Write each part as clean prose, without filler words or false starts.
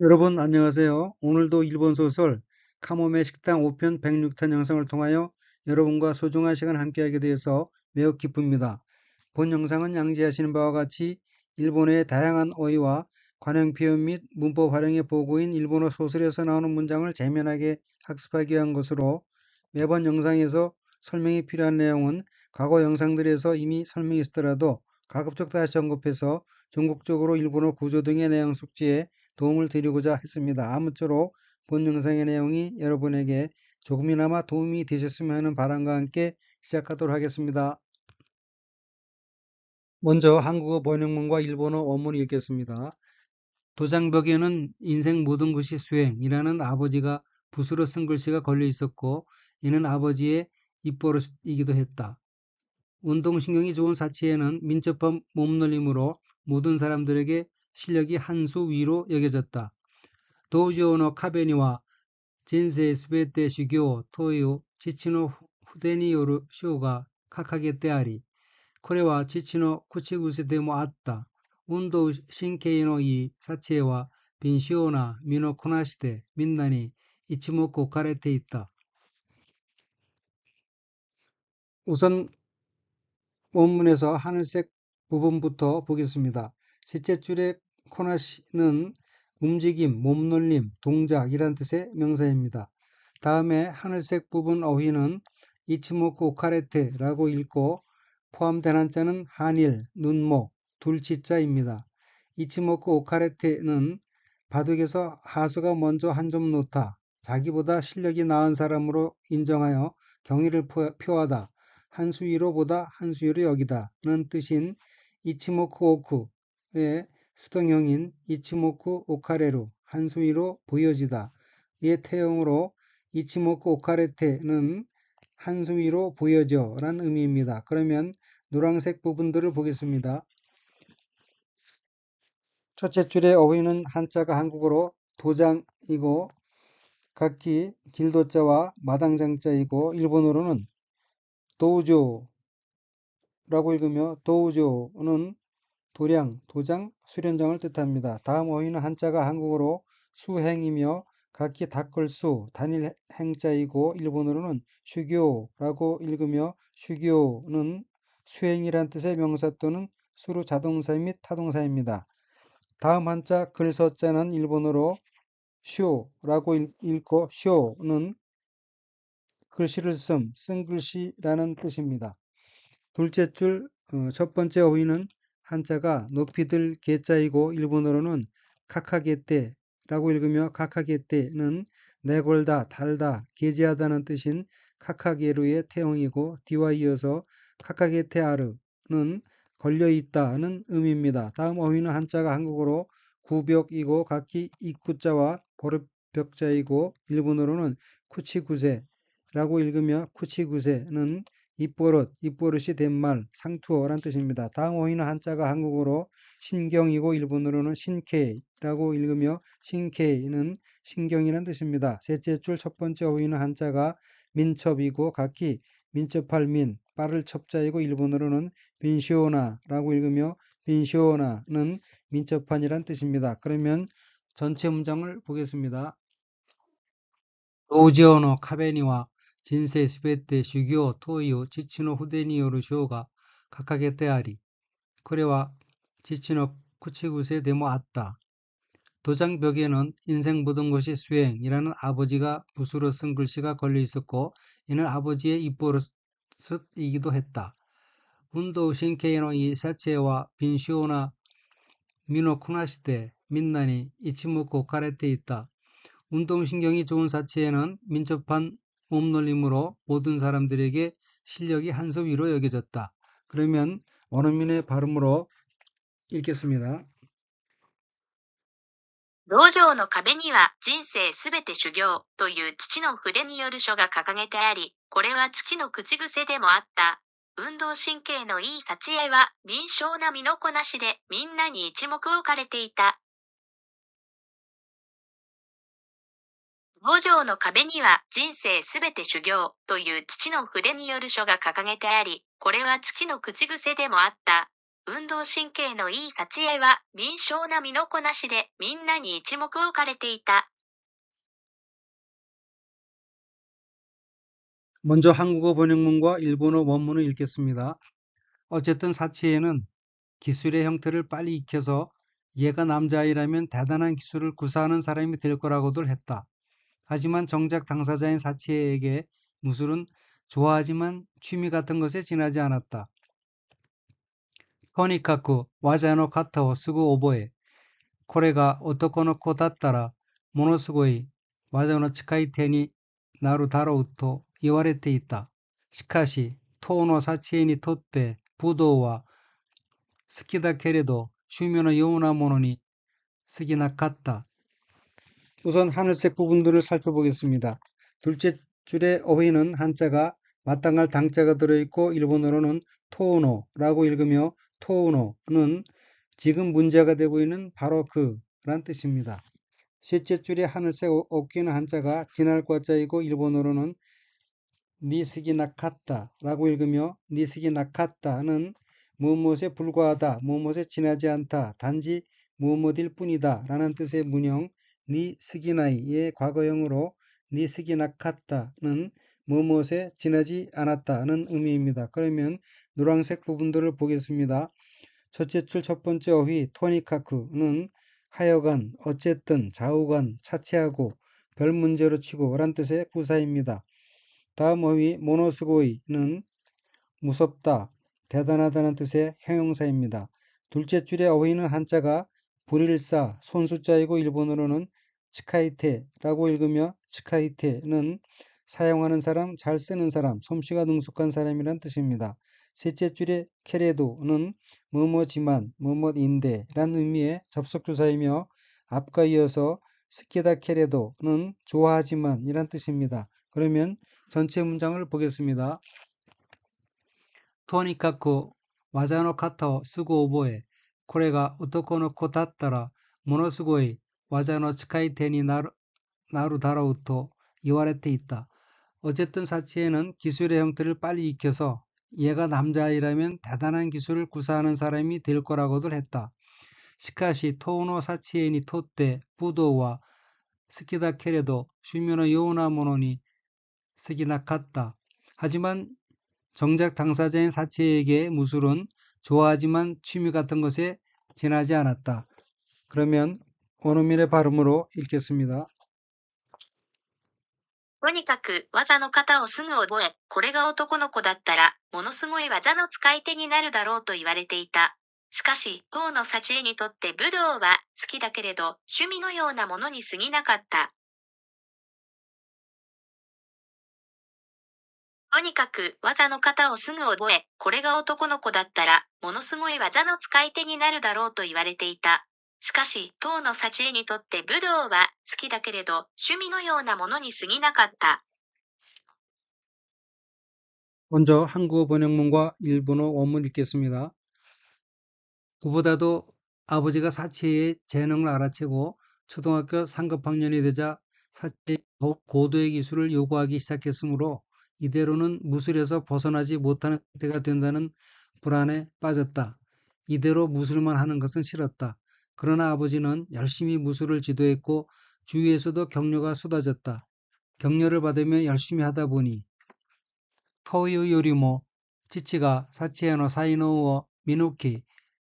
여러분 안녕하세요. 오늘도 일본 소설 카모메 식당 5편 106탄 영상을 통하여 여러분과 소중한 시간 함께하게 되어서 매우 기쁩니다. 본 영상은 양지하시는 바와 같이 일본의 다양한 어휘와 관용 표현 및 문법 활용의 보고인 일본어 소설에서 나오는 문장을 재미나게 학습하기 위한 것으로 매번 영상에서 설명이 필요한 내용은 과거 영상들에서 이미 설명이 있었더라도 가급적 다시 언급해서 전국적으로 일본어 구조 등의 내용 숙지에 도움을 드리고자 했습니다. 아무쪼록 본 영상의 내용이 여러분에게 조금이나마 도움이 되셨으면 하는 바람과 함께 시작하도록 하겠습니다. 먼저 한국어 번역문과 일본어 원문을 읽겠습니다. 도장벽에는 인생 모든 것이 수행이라는 아버지가 붓으로 쓴 글씨가 걸려 있었고 이는 아버지의 입버릇이기도 했다. 운동신경이 좋은 사치에는 민첩한 몸놀림으로 모든 사람들에게 실력이 한 수 위로 여겨졌다. 도우지오노 카베니와 진세 스베테 슈교 토요 지치노 후데니 요르 쇼가 카카게 때아리 코레와 지치노 쿠치구세 데모 아따 운도 신케이노 이 사체와 빈시오나 미노 코나시데 민나니 이치모코 카레테 있다. 우선 원문에서 하늘색 부분부터 보겠습니다. 셋째 줄의 코나시는 움직임, 몸놀림, 동작이란 뜻의 명사입니다. 다음에 하늘색 부분 어휘는 이치모쿠 오카레테라고 읽고 포함된 한자는 한일, 눈목, 둘치자입니다. 이치모쿠 오카레테는 바둑에서 하수가 먼저 한 점 놓다, 자기보다 실력이 나은 사람으로 인정하여 경의를 표하다, 한 수 위로 보다 한 수 위로 여기다는 뜻인 이치모쿠 오쿠의 수동형인 이치모쿠 오카레루 한 수 위로 보여지다 의 태형으로 이치모쿠 오카레테는 한 수 위로 보여져 라는 의미입니다. 그러면 노란색 부분들을 보겠습니다. 첫째 줄의 어휘는 한자가 한국어로 도장이고 각기 길도자와 마당장자이고 일본어로는 도우조라고 읽으며 도우조는 도량, 도장, 수련장을 뜻합니다. 다음 어휘는 한자가 한국어로 수행이며 각기 닦을수, 단일 행자이고 일본어로는 슈교라고 읽으며 슈교는 수행이란 뜻의 명사 또는 수루 자동사 및 타동사입니다. 다음 한자 글서자는 일본어로 쇼라고 읽고 쇼는 글씨를 쓴 글씨라는 뜻입니다. 둘째 줄 첫 번째 어휘는 한자가 높이들 개자이고 일본어로는 카카게떼라고 읽으며 카카게떼는 내걸다, 달다, 게재하다는 뜻인 카카게루의 태형이고 뒤와 이어서 카카게테아르는 걸려있다는 의미입니다. 다음 어휘는 한자가 한국어로 구벽이고 각기 입구자와 버릇벽자이고 일본어로는 쿠치구세라고 읽으며 쿠치구세는 입버릇이 된 말, 상투어란 뜻입니다. 다음 어휘는 한자가 한국어로 신경이고 일본어로는 신케이라고 읽으며 신케이는 신경이란 뜻입니다. 셋째 줄 첫 번째 어휘는 한자가 민첩이고 각기 민첩할 민, 빠를 첩자이고 일본어로는 빈시오나라고 읽으며 빈시오나는 민첩한이란 뜻입니다. 그러면 전체 문장을 보겠습니다. 도지오노 카베니와 진세 스베테 슈교 토이오 지치노 후데니요르 쇼가 각하게 때아리 코레와 지치노 쿠치구세 데모 아따 도장벽에는 인생 모든 것이 수행이라는 아버지가 붓으로 쓴 글씨가 걸려 있었고 이는 아버지의 입버릇이기도 했다. 운도 신케이노 이 사체와 빈시오나 미노 쿠나시테 민나니 이치모코 카레테 있다. 운동신경이 좋은 사체에는 민첩한 몸놀림으로 모든 사람들에게 실력이 한 수 위로 여겨졌다. 그러면 원어민의 발음으로 읽겠습니다. 道場の壁には人生すべて修行という父の筆による書が掲げてあり、これは父の口癖でもあった。運動神経のいい幸恵は、敏捷な身のこなしで、みんなに一目置かれていた。 먼저 한국어 번역문과 일본어 원문을 읽겠습니다. 어쨌든 사치에는 기술의 형태를 빨리 익혀서 얘가 남자아이라면 대단한 기술을 구사하는 사람이 될 거라고들 했다. 하지만 정작 당사자인 사치에게 무술은 좋아하지만 취미 같은 것에 지나지 않았다. 토니카쿠 와자노 카타오 쓰고 오보에 코레가 오토코노코 다따라 모노스고이 와자노 치카이테니 나루 다로우토 이와레테 있다. 시카시 토노 사치에니 토떼 부도와 스키다 케레도 슈면의 요우나 모노니 스기나 같다. 우선 하늘색 부분들을 살펴보겠습니다. 둘째 줄의 어휘는 한자가 마땅할 당자가 들어있고 일본어로는 토우노라고 읽으며 토우노는 지금 문제가 되고 있는 바로 그란 뜻입니다. 셋째 줄의 하늘색 어귀는 한자가 지날 과자이고 일본어로는 니스기 나카타라고 읽으며 니스기 나카타는 무엇에 불과하다, 무엇에 지나지 않다, 단지 무엇일 뿐이다 라는 뜻의 문형 니스기나이의 과거형으로 니스기 나카타는 무엇에 지나지 않았다는 의미입니다. 그러면 노란색 부분들을 보겠습니다. 첫째 줄 첫 번째 어휘 토니카쿠는 하여간, 어쨌든, 좌우간, 차치하고, 별 문제로 치고 란 뜻의 부사입니다. 다음 어휘 모노스고이는 무섭다, 대단하다는 뜻의 형용사입니다. 둘째 줄의 어휘는 한자가 불일사, 손수자이고 일본어로는 치카이테라고 읽으며 치카이테는 사용하는 사람, 잘 쓰는 사람, 솜씨가 능숙한 사람이란 뜻입니다. 셋째 줄의 케레도는 뭐뭐지만, 뭐뭐인데 란 의미의 접속조사이며 앞과 이어서 스키다 케레도는 좋아하지만 이란 뜻입니다. 그러면 전체 문장을 보겠습니다. 토니카쿠 와자노 카타오 쓰고 오보에 코레가 오토코노코 다따라 모노스고이 와자노 치카이테니 나루 다라우토 이와레테 있다. 어쨌든 사치에는 기술의 형태를 빨리 익혀서 얘가 남자아이라면 대단한 기술을 구사하는 사람이 될 거라고들 했다. 시카시 토우노 사치에니 토떼 부도와 스키다 케레도 슈면의 요우나 모노니 스기나 같다. 하지만 정작 당사자인 사치에게 무술은 좋아하지만 취미 같은 것에 지나지 않았다. 그러면 원어민의 발음으로 읽겠습니다. とにかく技の型をすぐ覚え、これが男の子だったら、ものすごい技の使い手になるだろうと言われていた。しかし、当の幸恵にとって武道は好きだけれど、趣味のようなものに過ぎなかった。とにかく技の型をすぐ覚え、これが男の子だったら、ものすごい技の使い手になるだろうと言われていた。しかし、当の幸恵にとって武道は好きだけれど、趣味のようなものに過ぎなかった。 먼저 한국어 번역문과 일본어 원문 읽겠습니다. 그보다도 아버지가 사치의 재능을 알아채고 초등학교 3급학년이 되자 사치의 더욱 고도의 기술을 요구하기 시작했으므로 이대로는 무술에서 벗어나지 못하는 상태가 된다는 불안에 빠졌다. 이대로 무술만 하는 것은 싫었다. 그러나 아버지는 열심히 무술을 지도했고 주위에서도 격려가 쏟아졌다. 격려를 받으며 열심히 하다 보니 토유 요리모 치치가 사치에노 사이노우어 미누키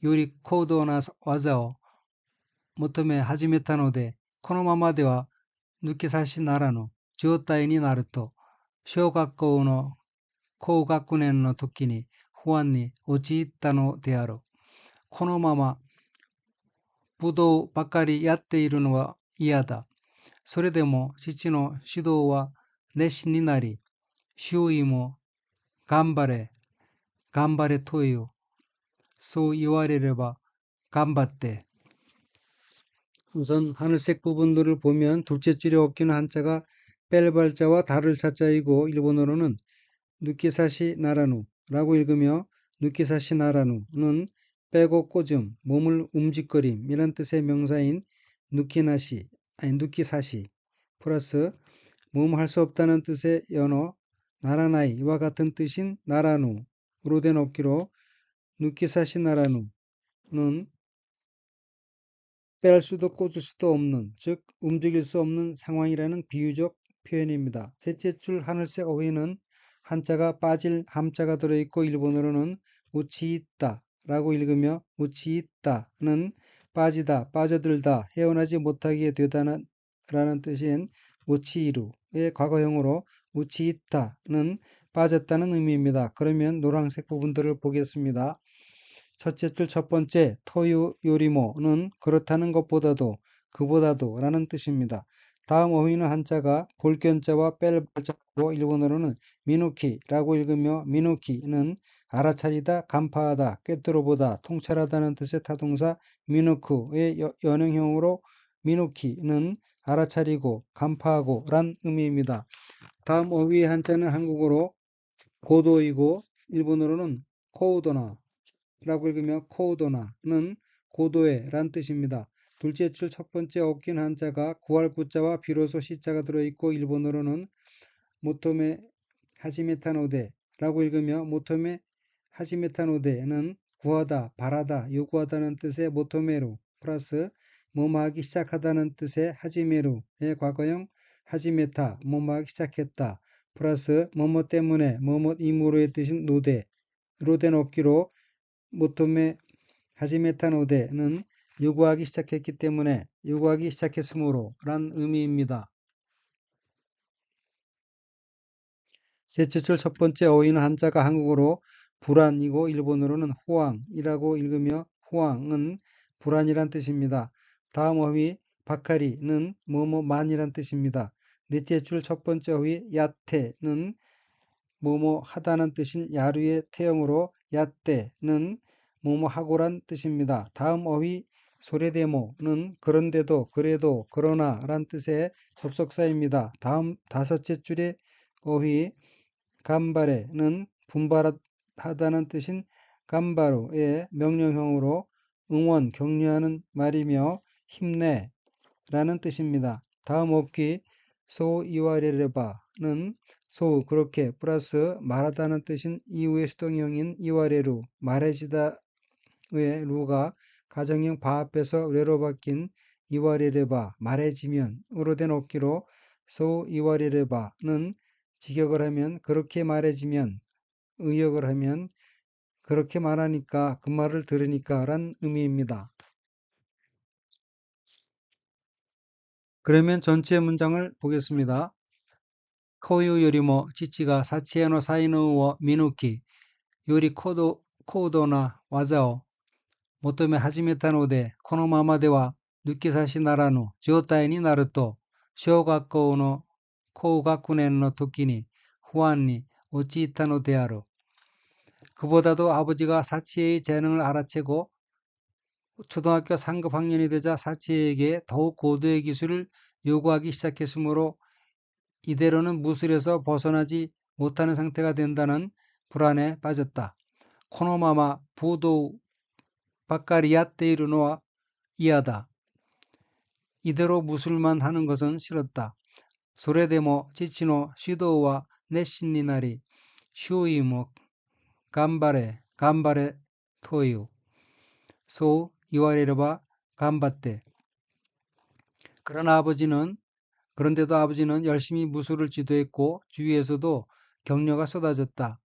요리 코도나 와자오 모토메 하지메타노데 코노마마데와 누키사시 나라노 지오타이니 나르토 쇼가쿠노 코우가쿠넨の時に不安に陥ったのであろう。このまま武道ばかりやっているのは嫌だ。それでも父の指導は熱心になり、周囲も頑張れ、頑張れという、そう言われれば頑張って。 우선 하늘색 부분들을 보면 둘째 줄에 얽히는 한자가 뺄발자와 다를 차자이고 일본어로는 누키사시 나라누라고 읽으며 누키사시 나라누는 빼고 꽂음, 몸을 움직거림 이란 뜻의 명사인 누키사시 플러스 몸할 수 없다는 뜻의 연어 나라나이와 같은 뜻인 나라누로 된 어귀로 누키사시 나라누는 뺄 수도 꽂을 수도 없는, 즉 움직일 수 없는 상황이라는 비유적 표현입니다. 셋째 줄 하늘색 어휘는 한자가 빠질 함자가 들어있고 일본어로는 우치있다 라고 읽으며 우치있다는 빠지다, 빠져들다, 헤어나지 못하게 되다는 라는 뜻인 우치이루의 과거형으로 우치있다는 빠졌다는 의미입니다. 그러면 노란색 부분들을 보겠습니다. 첫째 줄 첫 번째 토유 요리모는 그렇다는 것보다도 그보다도 라는 뜻입니다. 다음 어휘는 한자가 볼견자와 뺄 발자고 일본어로는 미누키라고 읽으며 미누키는 알아차리다, 간파하다, 꿰뚫어보다, 통찰하다는 뜻의 타동사 미누쿠의 연형형으로 미누키는 알아차리고 간파하고 란 의미입니다. 다음 어휘의 한자는 한국어로 고도이고 일본어로는 코우도나 라고 읽으며 코우도나는 고도의 란 뜻입니다. 둘째 줄 첫 번째 얽힌 한자가 구할 구자와 비로소 시자가 들어있고 일본어로는 모토메 하지메타노데 라고 읽으며 모토메 하지메타노데는 구하다, 바라다, 요구하다는 뜻의 모토메루 플러스 뭐뭐하기 시작하다는 뜻의 하지메루의 과거형 하지메타, 뭐뭐하기 시작했다 플러스 뭐뭐 때문에 뭐뭐 이무로의 뜻인 노데로 된 어기로 모토메 하지메타노데는 요구하기 시작했기 때문에 요구하기 시작했으므로 란 의미입니다. 셋째 줄 첫 번째 어휘는 한자가 한국어로 불안이고 일본어로는 호황이라고 읽으며 호황은 불안이란 뜻입니다. 다음 어휘 바카리는 뭐뭐만이란 뜻입니다. 넷째 줄 첫 번째 어휘 야테는 뭐뭐 하다는 뜻인 야류의 태형으로 야떼는 뭐뭐 하고란 뜻입니다. 다음 어휘 소레데모는 그런데도 그래도 그러나 란 뜻의 접속사입니다. 다음 다섯째 줄의 어휘 간바레는 분발하다는 뜻인 간바루의 명령형으로 응원, 격려하는 말이며 힘내 라는 뜻입니다. 다음 어휘 소이와레레바는 소 그렇게 플러스 말하다는 뜻인 이후의 수동형인 이와레루 말해지다의 루가 가정형 바 앞에서 레로 바뀐 이와레레바 말해지면으로 된 어기로 소 이와레레바는 직역을 하면 그렇게 말해지면 의역을 하면 그렇게 말하니까 그 말을 들으니까 란 의미입니다. 그러면 전체 문장을 보겠습니다. 코유 요리모 지치가 사치에노 사이노 미누키 요리 코도나 와자오 모토메 하지메타のでこのままでは抜き差しならぬ状態になると小学校の高学年の時に不安に陥ったのである. 그보다도 아버지가 사치의 재능을 알아채고 초등학교 상급 학년이 되자 사치에게 더욱 고도의 기술을 요구하기 시작했으므로 이대로는 무술에서 벗어나지 못하는 상태가 된다는 불안에 빠졌다. 코노마마 부도 바까리야떼이르노와 이하다. 이대로 무술만 하는 것은 싫었다. 소레데모 지치노 시도와 내신이 나리 슈이모 간바레 토유 소 이와레르바 간바떼. 그런데도 아버지는 열심히 무술을 지도했고 주위에서도 격려가 쏟아졌다.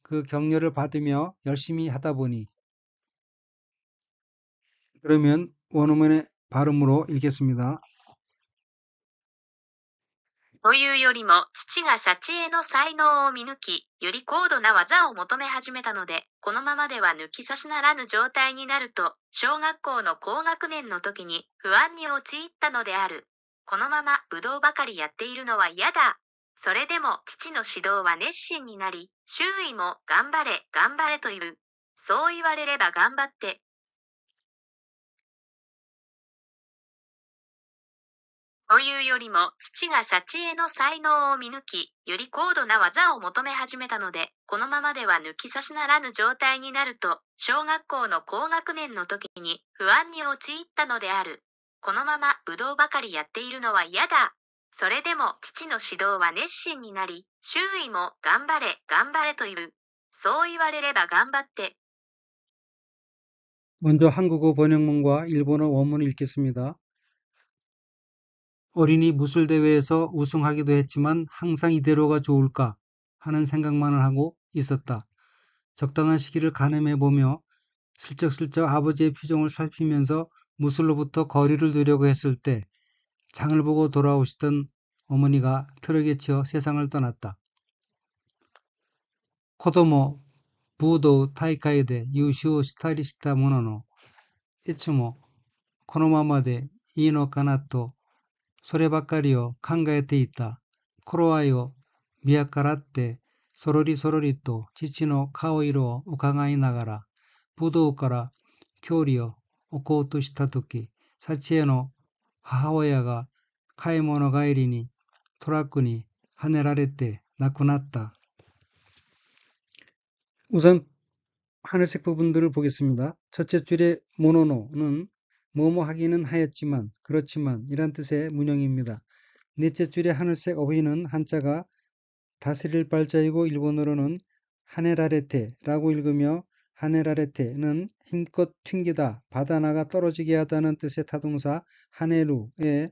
그 격려를 받으며 열심히 하다 보니. 그러면 원어민의 발음으로 읽겠습니다. というよりも、父が幸恵の才能を見抜き、より高度な技を求め始めたので、このままでは抜き差しならぬ状態になると、小学校の高学年の時に不安に陥ったのである。このまま武道ばかりやっているのは嫌だ。それでも父の指導は熱心になり、周囲も頑張れ、頑張れという。そう言われれば頑張って。というよりも、父が幸恵の才能を見抜き、より高度な技を求め始めたので、このままでは抜き差しならぬ状態になると、小学校の高学年の時に不安に陥ったのである。このまま武道ばかりやっているのは嫌だ。それでも父の指導は熱心になり、周囲も頑張れ、頑張れという。そう言われれば頑張って。 먼저 한국어 번역문과 일본어 원문을 읽겠습니다. 어린이 무술대회에서 우승하기도 했지만 항상 이대로가 좋을까 하는 생각만을 하고 있었다. 적당한 시기를 가늠해보며 슬쩍슬쩍 아버지의 표정을 살피면서 무술로부터 거리를 두려고 했을 때 장을 보고 돌아오시던 어머니가 트럭에 치여 세상을 떠났다. 코도모 부도 타이카이데 유시오 시타리시타 모노노 이츠모 코노마마데 이노 카나토 そればかりを考えていた。頃合いを見計らって、そろりそろりと父の顔色を伺いながら、武道から距離を置こうとしたとき、幸恵の母親が買い物帰りにトラックにはねられて亡くなった。 우선 하늘색 부분들을 보겠습니다. 첫째 줄의 모노노는 뭐뭐 하기는 하였지만, 그렇지만 이란 뜻의 문형입니다. 넷째 줄의 하늘색 어휘는 한자가 다스릴 발자이고 일본어로는 하네라레테라고 읽으며 하네라레테는 힘껏 튕기다, 받아나가 떨어지게 하다는 뜻의 타동사 하네루의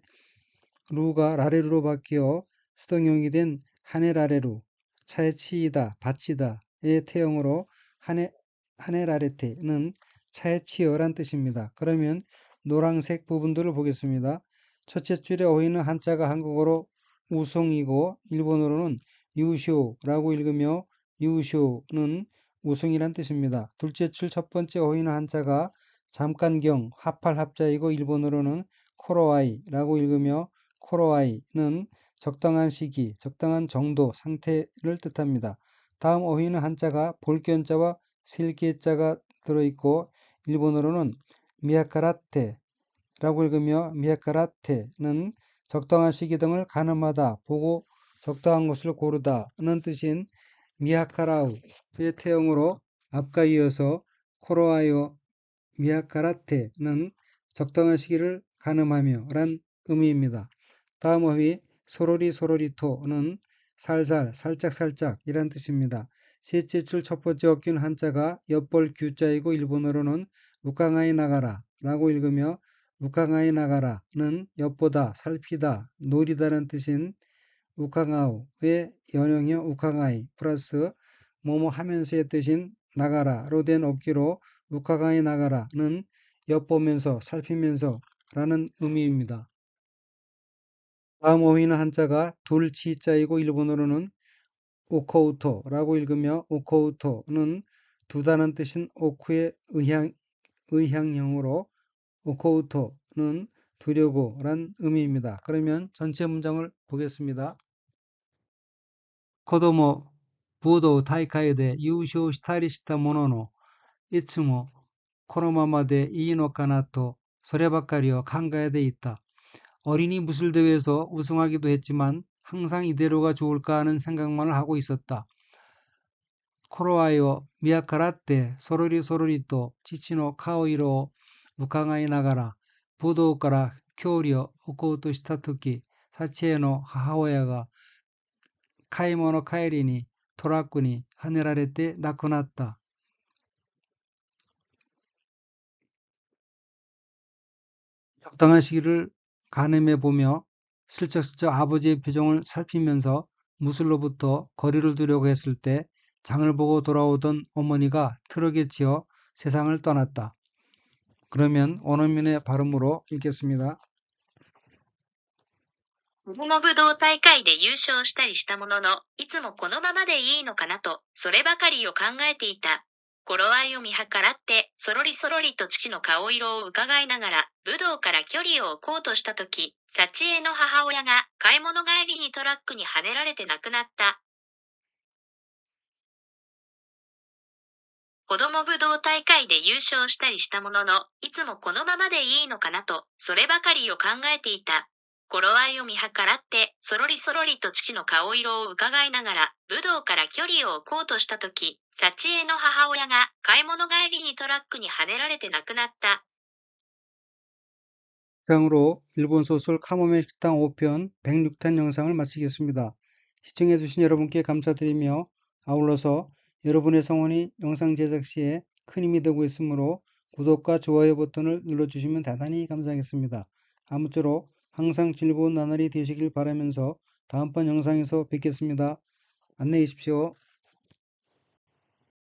루가 라레루로 바뀌어 수동형이 된 하네라레루, 차에 치이다, 받치다의 태형으로 하네라레테는 차에 치여란 뜻입니다. 그러면 노란색 부분들을 보겠습니다. 첫째 줄의 어휘는 한자가 한국어로 우승이고 일본어로는 유쇼라고 읽으며 유쇼는 우승이란 뜻입니다. 둘째 줄 첫 번째 어휘는 한자가 잠깐경, 합할 합자이고 일본어로는 코로아이라고 읽으며 코로아이는 적당한 시기, 적당한 정도, 상태를 뜻합니다. 다음 어휘는 한자가 볼견자와 실개자가 들어있고 일본어로는 미야카라테라고 읽으며 미야카라테는 적당한 시기 등을 가늠하다, 보고 적당한 것을 고르다는 뜻인 미야카라우의 태형으로 앞과 이어서 코로아요 미야카라테는 적당한 시기를 가늠하며 란 의미입니다. 다음 어휘 소로리 소로리토는 살살, 살짝살짝 이란 뜻입니다. 셋째 줄 첫 번째 어귀는 한자가 엿볼 규자이고 일본어로는 우강아이 나가라 라고 읽으며 우강아이 나가라는 엿보다, 살피다, 노리다는 뜻인 우강아우의 연형형 우강아이 플러스 뭐뭐 하면서의 뜻인 나가라로 된 어귀로 우강아이 나가라는 엿보면서, 살피면서 라는 의미입니다. 다음 어휘는 한자가 둘치자이고 일본어로는 오코우토라고 읽으며 오코우토는 두다는 뜻인 오쿠의 의향형으로 오코우토는 두려고 란 의미입니다. 그러면 전체 문장을 보겠습니다. 코도모 부도 다이카이데 유쇼 시타리시타 모노노 이츠모 코노마마데 이이노카나토 소레바카리오 칸가에데 있다. 어린이 무술대회에서 우승하기도 했지만 항상 이대로가 좋을까 하는 생각만을 하고 있었다. 코로아요 미야카라테 소로리 소로리또 치치노 카오이로 우카가이 나가라 부도から距離を置こうとしたとき、幸恵の母親が買い物帰りにトラックにはねられて亡くなった。 적당한 시기를 가늠해 보며 슬쩍슬쩍 아버지의 표정을 살피면서 무술로부터 거리를 두려고 했을 때 장을 보고 돌아오던 어머니가 트럭에 치여 세상을 떠났다. 그러면 원어민의 발음으로 읽겠습니다. この武道大会で優勝したりしたものの、いつもこのままでいいのかなと、そればかりを考えていた。頃合いを見計らって、そろりそろりと父の顔色を伺いながら、武道から距離を置こうとしたとき、幸恵の母親が買い物帰りにトラックにはねられて亡くなった。子供武道大会で優勝したりしたものの、いつもこのままでいいのかなと、そればかりを考えていた。頃合いを見計らって、そろりそろりと父の顔色を伺いながら、武道から距離を置こうとしたとき、幸恵の母親が買い物帰りにトラックにはねられて亡くなった。 이상으로 일본 소설 카모메 식당 5편 106탄 영상을 마치겠습니다. 시청해주신 여러분께 감사드리며 아울러서 여러분의 성원이 영상 제작 시에 큰 힘이 되고 있으므로 구독과 좋아요 버튼을 눌러주시면 대단히 감사하겠습니다. 아무쪼록 항상 즐거운 나날이 되시길 바라면서 다음번 영상에서 뵙겠습니다. 안녕히 계십시오.